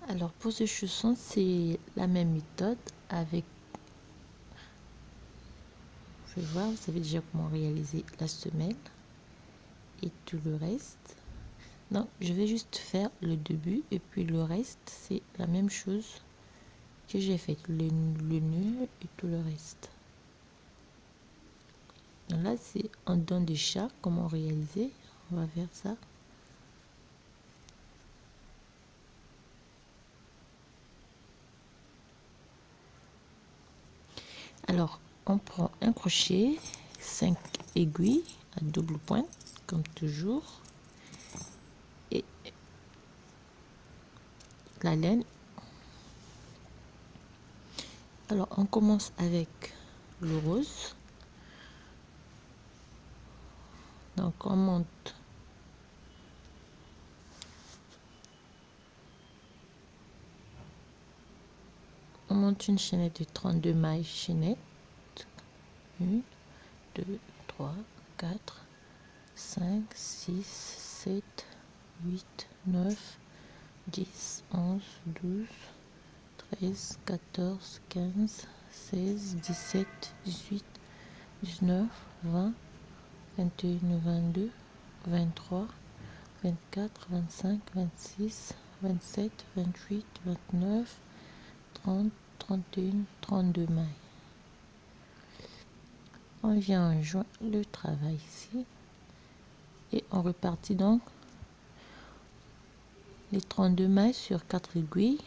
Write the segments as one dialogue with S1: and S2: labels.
S1: Alors pour ce chausson, c'est la même méthode avec, je vais voir, vous savez déjà comment réaliser la semelle et tout le reste. Donc je vais juste faire le début et puis le reste c'est la même chose que j'ai fait, le nœud et tout le reste. Donc là c'est en dents de chat, comment réaliser, on va faire ça. Alors, on prend un crochet, 5 aiguilles à double pointe, comme toujours, et la laine. Alors, on commence avec le rose. Donc, on monte. On monte une chaînette de 32 mailles chaînette. 1, 2, 3, 4, 5, 6, 7, 8, 9, 10, 11, 12, 13, 14, 15, 16, 17, 18, 19, 20, 21, 22, 23, 24, 25, 26, 27, 28, 29, 30, 31, 32 mailles. On vient en joint le travail ici et on repartit donc les 32 mailles sur 4 aiguilles.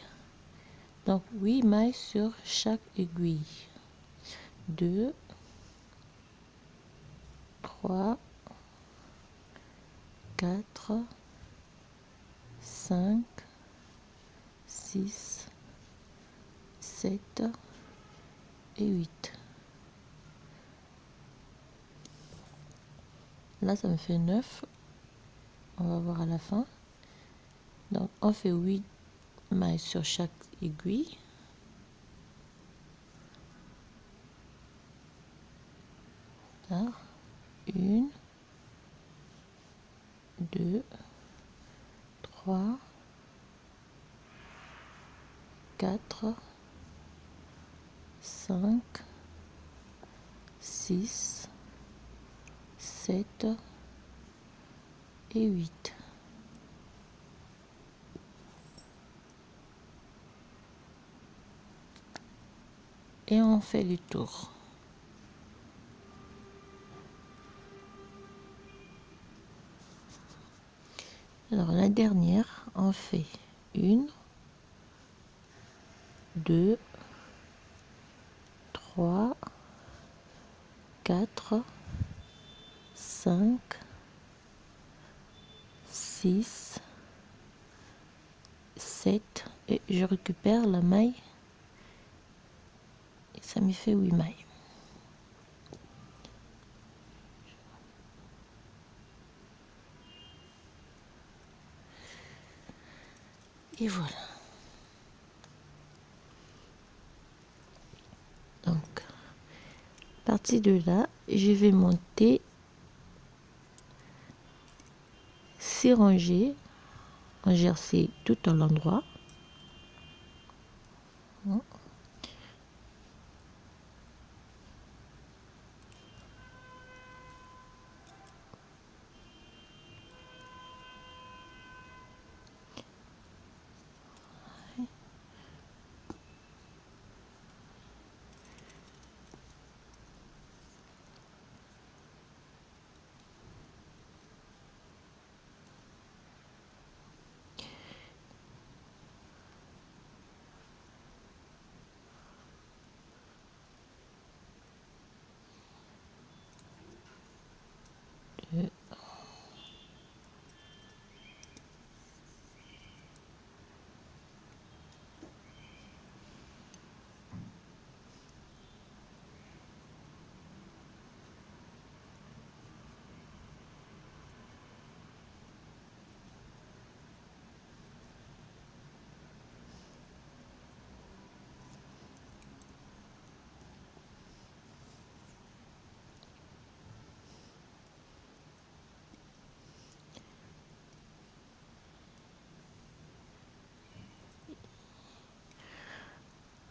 S1: Donc 8 mailles sur chaque aiguille. 2, 3, 4, 5, 6, 7 et 8. Là, ça me fait 9. On va voir à la fin. Donc, on fait 8 mailles sur chaque aiguille. Là, 1, 2, 3, 4, 5, 6, 7 et 8. Et on fait le tour. Alors la dernière, on fait 1, 2, 3, 4, 5, 6, 7 et je récupère la maille et ça me fait 8 mailles. Et voilà. Donc, à partir de là, je vais monter 6 rangées en jersey tout à l'endroit.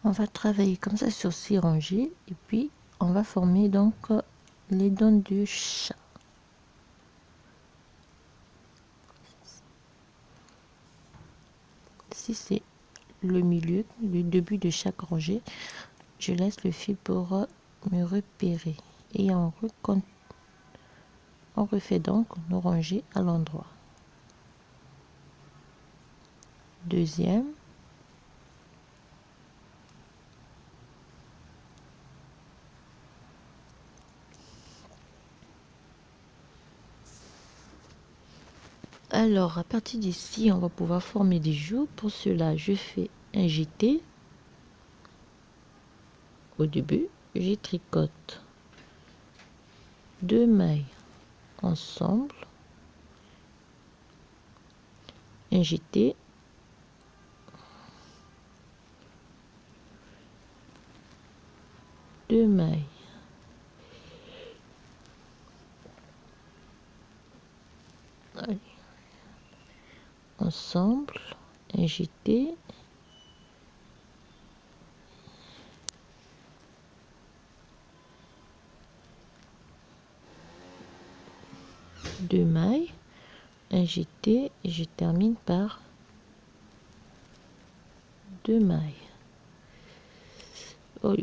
S1: On va travailler comme ça sur 6 rangées et puis on va former donc les dents du chat. Si c'est le milieu, le début de chaque rangée, je laisse le fil pour me repérer et on refait donc nos rangées à l'endroit. Deuxième, alors à partir d'ici on va pouvoir former des joues. Pour cela je fais un jeté au début, je tricote 2 mailles ensemble, un jeté, deux mailles ensemble, un jeté, deux mailles, un jeté et je termine par deux mailles. Oh.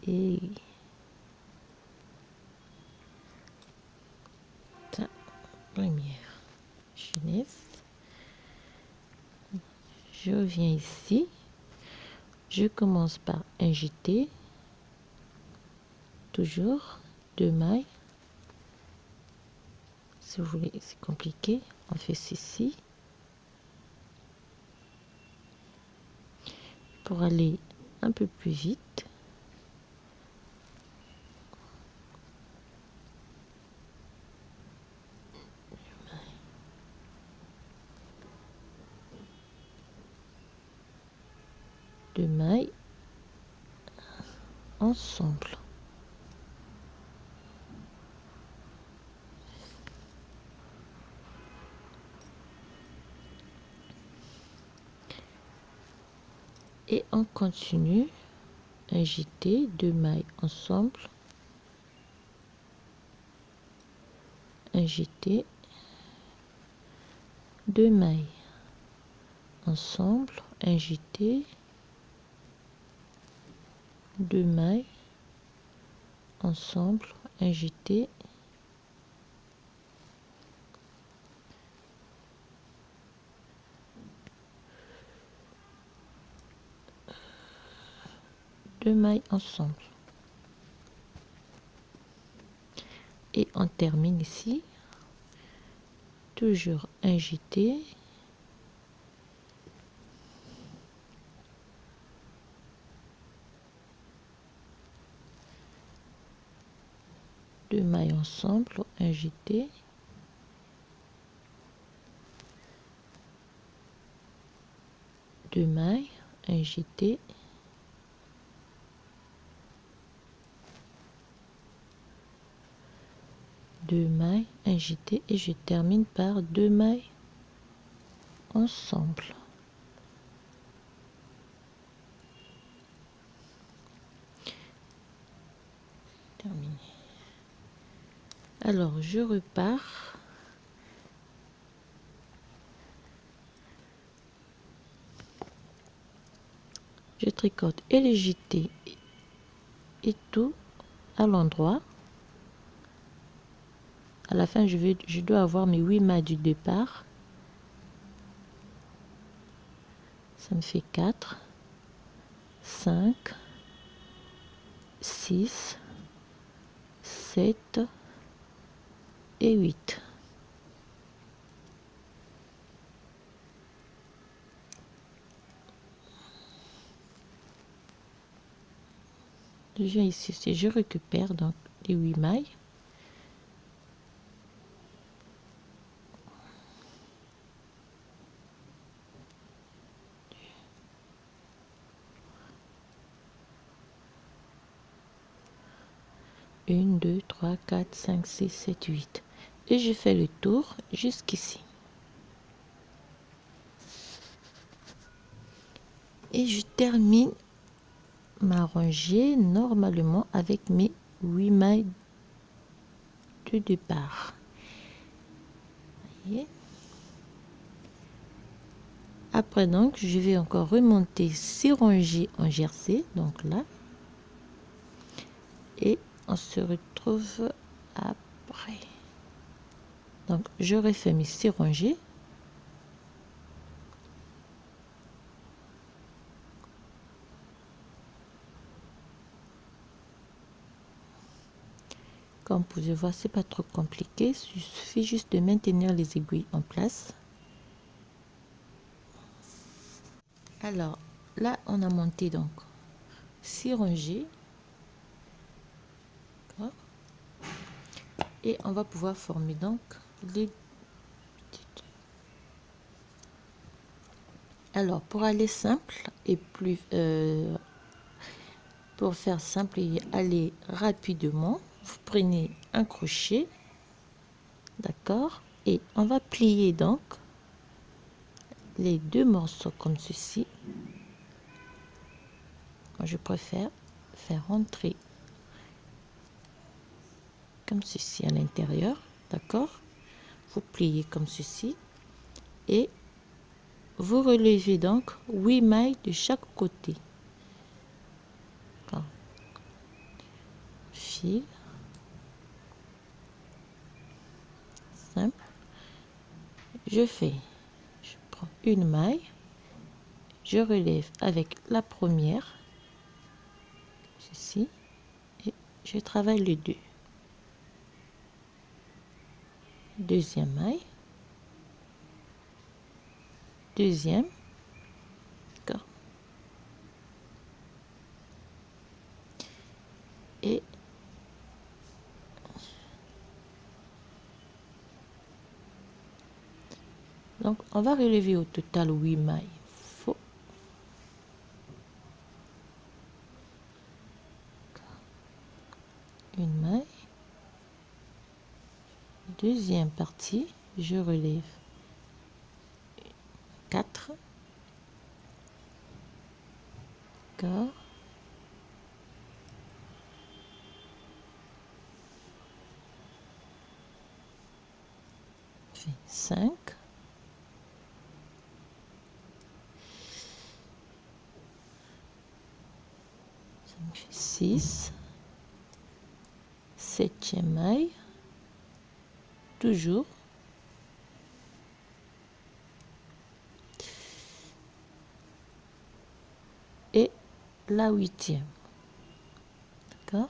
S1: Et ta première chaînette, je reviens ici, je commence par un jeté, toujours deux mailles. Si vous voulez, c'est compliqué, on fait ceci pour aller un peu plus vite. Deux mailles ensemble. Et on continue, un jeté, deux mailles ensemble, un jeté, deux mailles ensemble, un jeté, deux mailles ensemble, un jeté, deux mailles ensemble. Et on termine ici, toujours un jeté, deux mailles ensemble, un jeté, deux mailles, un jeté, deux mailles, un jeté et je termine par deux mailles ensemble. Terminé. Alors je repars. Je tricote et les jetés et tout à l'endroit. À la fin, je dois avoir mes 8 mailles du départ. Ça me fait 4, 5, 6, 7 et 8. Je viens ici, je récupère donc les 8 mailles. Une, 2, 3, 4, 5, 6, 7, 8. Et je fais le tour jusqu'ici. Et je termine ma rangée normalement avec mes 8 mailles de départ. Voyez. Après donc je vais encore remonter 6 rangées en jersey, donc là, et on se retrouve après. Donc je refais mes 6 rangées. Comme vous pouvez voir, c'est pas trop compliqué, il suffit juste de maintenir les aiguilles en place. Alors là on a monté donc 6 rangées, et on va pouvoir former donc les petites. Alors pour aller simple et plus pour faire simple et aller rapidement, vous prenez un crochet, d'accord, et on va plier donc les 2 morceaux comme ceci. Moi, je préfère faire rentrer comme ceci à l'intérieur, d'accord. Vous pliez comme ceci et vous relevez donc 8 mailles de chaque côté. Fil simple, je prends une maille, je relève avec la première, ceci, et je travaille les deux. Deuxième maille, deuxième, d'accord, et donc on va relever au total 8 mailles. Faux, une maille, deuxième partie, je relève 4, d'accord, 5, 6, septième maille, toujours, et la huitième, d'accord,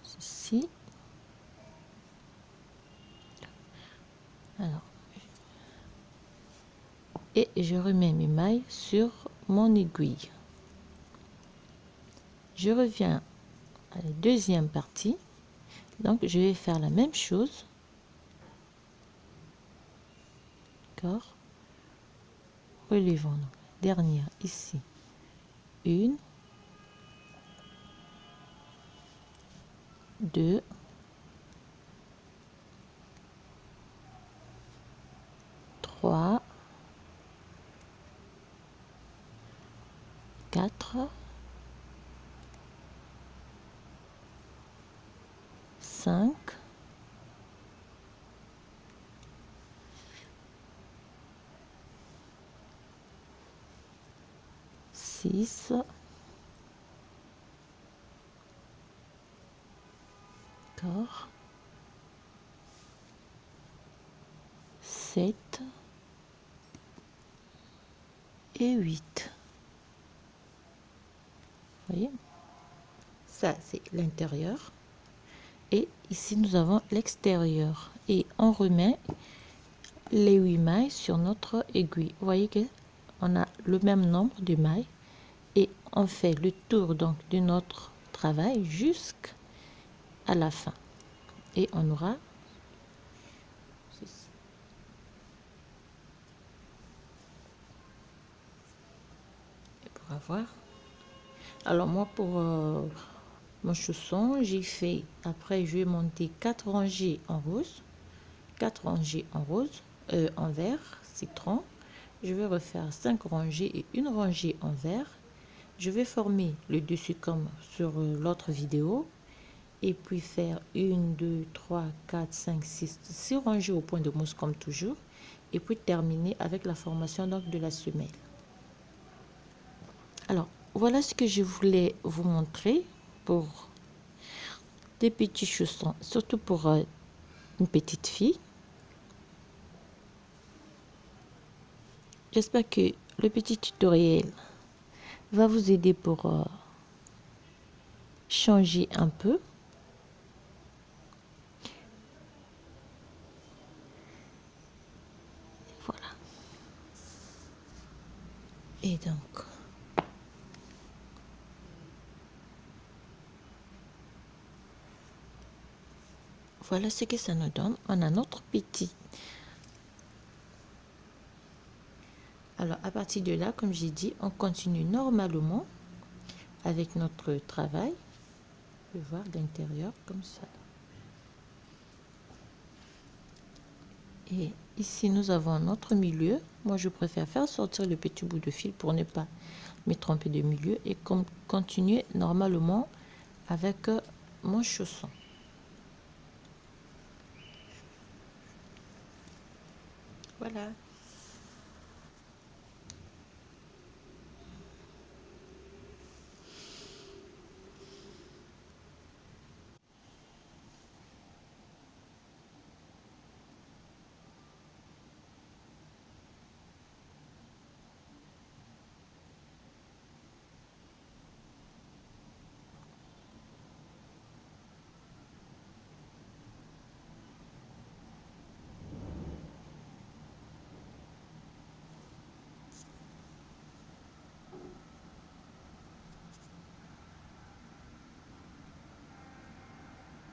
S1: ceci. Alors, et je remets mes mailles sur mon aiguille. Je reviens à la deuxième partie, donc je vais faire la même chose, d'accord, relevons donc la dernière ici, 1, 2, 3, 4, 5, 6, 7 et 8. Vous voyez, ça c'est l'intérieur et ici nous avons l'extérieur, et on remet les 8 mailles sur notre aiguille. Vous voyez que on a le même nombre de mailles et on fait le tour donc de notre travail jusqu'à la fin, et on aura ceci. Et pour avoir, alors moi pour mon chausson, j'ai fait, après je vais monter 4 rangées en rose, 4 rangées en rose, en vert citron, je vais refaire 5 rangées et une rangée en vert. Je vais former le dessus comme sur l'autre vidéo et puis faire 1, 2, 3, 4, 5, 6 rangées au point de mousse comme toujours et puis terminer avec la formation donc de la semelle. Alors voilà ce que je voulais vous montrer pour des petits chaussons, surtout pour une petite fille. J'espère que le petit tutoriel va vous aider pour changer un peu. Voilà. Et donc, voilà ce que ça nous donne. On a notre petit. Alors, à partir de là, comme j'ai dit, on continue normalement avec notre travail. Je vais voir l'intérieur comme ça. Et ici, nous avons notre milieu. Moi, je préfère faire sortir le petit bout de fil pour ne pas me tromper de milieu et continuer normalement avec mon chausson. Voilà.